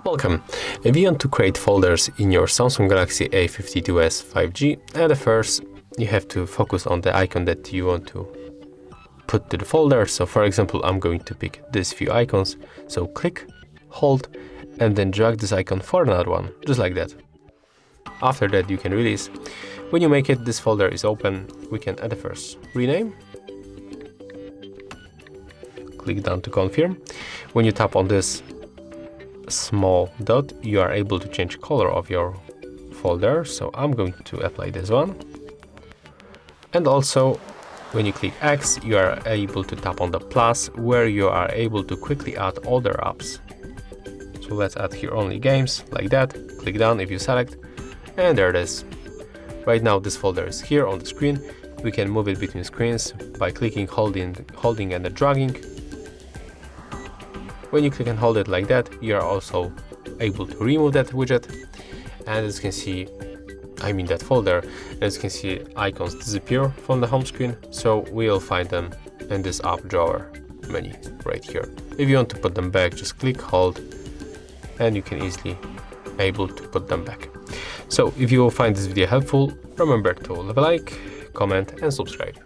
Welcome! If you want to create folders in your Samsung Galaxy A52s 5G, at first you have to focus on the icon that you want to put to the folder. So for example, I'm going to pick these few icons. So click, hold, and then drag this icon for another one, just like that. After that, you can release. When you make it, this folder is open. We can add first rename. Click down to confirm. When you tap on this small dot, you are able to change color of your folder. So I'm going to apply this one. And also, when you click X, you are able to tap on the plus, where you are able to quickly add other apps. So let's add here only games, like that. Click down if you select, and there it is. Right now this folder is here on the screen. We can move it between screens by clicking, holding and dragging. When you click and hold it like that, you are also able to remove that widget. And as you can see, that folder, as you can see, icons disappear from the home screen. So we'll find them in this app drawer menu right here. If you want to put them back, just click, hold, and you can easily able to put them back. So if you will find this video helpful, remember to leave a like, comment and subscribe.